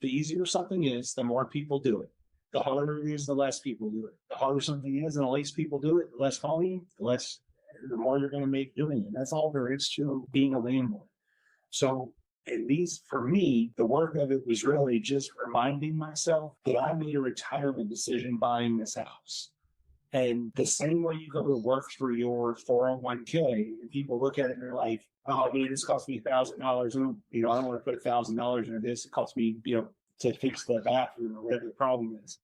The easier something is, the more people do it. The harder it is, the less people do it. The harder something is, and the less people do it, the less volume, the more you're going to make doing it. That's all there is to being a landlord. So at least for me, the work of it was really just reminding myself that I made a retirement decision buying this house. And the same way you go to work for your 401k, and people look at it and they're like, oh, man, this cost me $1,000. And, I don't want to put $1,000 into this. It costs me, to fix the bathroom or whatever the problem is.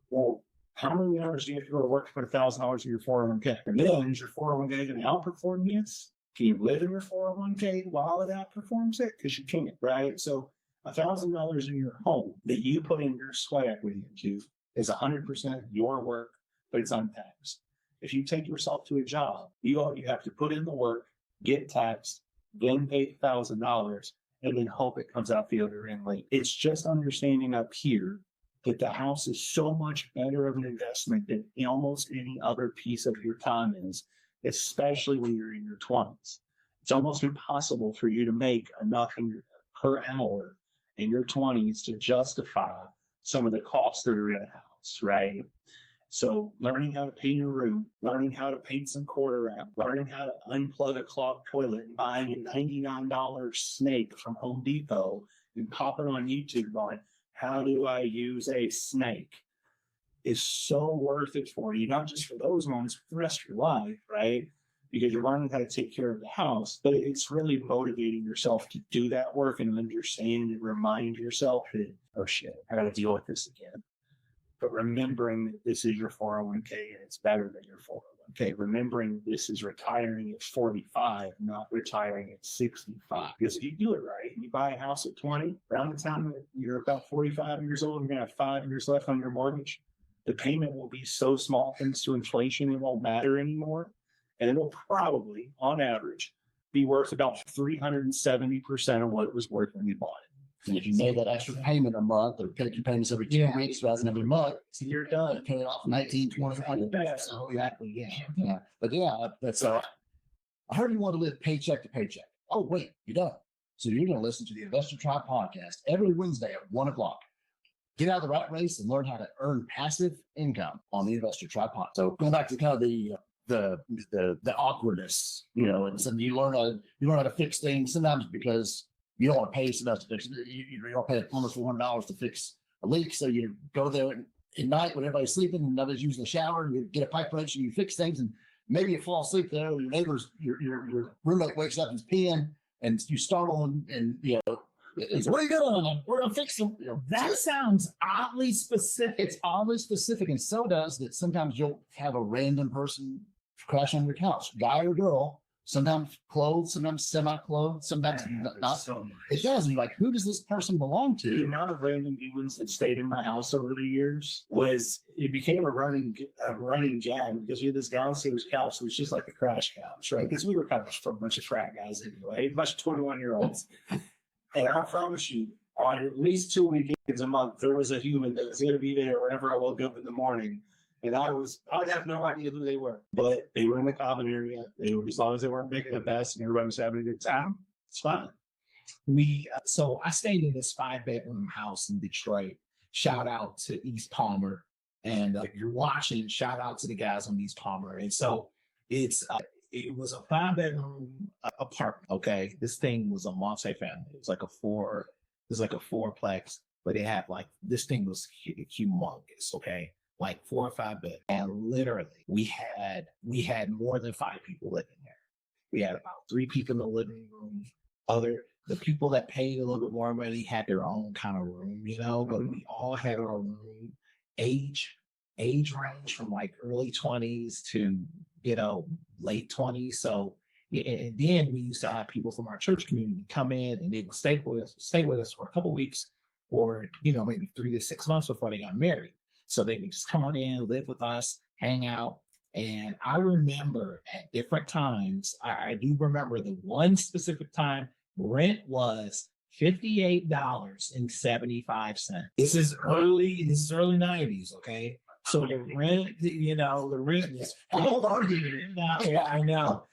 Well, how many hours do you have to go to work to put $1,000 in your 401k? And then is your 401k going to outperform this? Can you live in your 401k while it outperforms it? Because you can't, right? So $1,000 in your home that you put in your sweat equity into is 100% your work, but it's untaxed. If you take yourself to a job, you have to put in the work, get taxed, then pay $1,000, and then hope it comes out the other end late. It's just understanding up here that the house is so much better of an investment than almost any other piece of your time is, especially when you're in your 20s. It's almost impossible for you to make enough per hour in your 20s to justify some of the costs that are in a house, right? So learning how to paint your room, learning how to paint some quarter wrap, learning how to unplug a clogged toilet and buying a $99 snake from Home Depot and popping on YouTube on how do I use a snake is so worth it for you, not just for those moments, but the rest of your life, right? Because you're learning how to take care of the house, but it's really motivating yourself to do that work and understand and remind yourself that, oh shit, I got to deal with this again. But remembering that this is your 401k and it's better than your 401k. Remembering this is retiring at 45, not retiring at 65. Because if you do it right, you buy a house at 20, around the time that you're about 45 years old, you're going to have 5 years left on your mortgage. The payment will be so small thanks to inflation, it won't matter anymore. And it'll probably, on average, be worth about 370% of what it was worth when you bought it. And if you made that extra payment a month or pay your payments every 2 weeks rather than every month, so you're done. Pay it off 19, 20, 20. So exactly, yeah. But that's I heard you want to live paycheck to paycheck. Oh, wait, you're done. So you're going to listen to the Investor Tribe podcast every Wednesday at 1:00. Get out of the rat race and learn how to earn passive income on the Investor Tribe podcast. So going back to kind of the awkwardness, and so you learn how to fix things sometimes because you don't want to pay somebody to fix it. You don't pay a plumber $400 to fix a leak. So you go there at night when everybody's sleeping and nobody's using the shower, and you get a pipe wrench and you fix things, and maybe you fall asleep there. Your neighbor's your roommate wakes up and is peeing, and you startle and what are you doing? We're gonna fix them. That sounds oddly specific. It's oddly specific, and so does that. Sometimes you'll have a random person crash on your couch, guy or girl. Sometimes clothed, sometimes semi-clothed, sometimes not. So it does. You're like, who does this person belong to? The amount of random humans that stayed in my house over the years it became a running gag because we had this downstairs couch that was just like a crash couch, right? Because we were kind of a bunch of frat guys anyway, a bunch of 21-year-olds. And I promise you, on at least 2 weekends a month, there was a human that was going to be there whenever I woke up in the morning. And I'd have no idea who they were, but they were in the common area. As long as they weren't making a mess and everybody was having a good time, it's fine. So I stayed in this 5-bedroom house in Detroit. Shout out to East Palmer. And if you're watching, shout out to the guys on East Palmer. And so it was a 5-bedroom apartment. Okay. This thing was a multi-family. It was like a fourplex, but it had this thing was humongous. Okay. Like 4 or 5 beds. And literally we had more than 5 people living there. We had about 3 people in the living room. The people that paid a little bit more money had their own kind of room, but we all had our room. Age range from early 20s to, late 20s. So, and then we used to have people from our church community come in and they would stay with us for a couple of weeks or, maybe 3 to 6 months before they got married. So they would just come on in, live with us, hang out. And I remember at different times, I do remember the one specific time rent was $58.75. This is early 90s, okay? So the rent, is I know.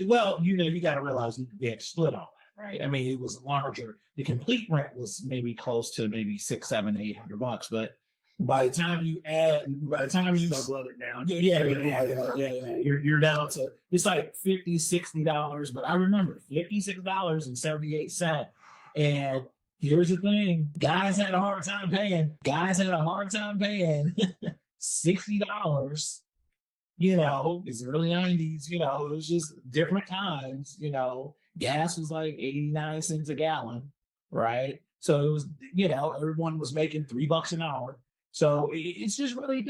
Well, you got to realize they had split on that. right? I mean, it was larger. The complete rent was maybe close to maybe $600, $700, $800, but by the time you slow it down, you're down to it's like $50, $60. But I remember $56.78, and here's the thing: guys had a hard time paying. $60. It's early 90s. It was just different times. Gas was like 89 cents a gallon, right? So it was, everyone was making $3 an hour. So it's just really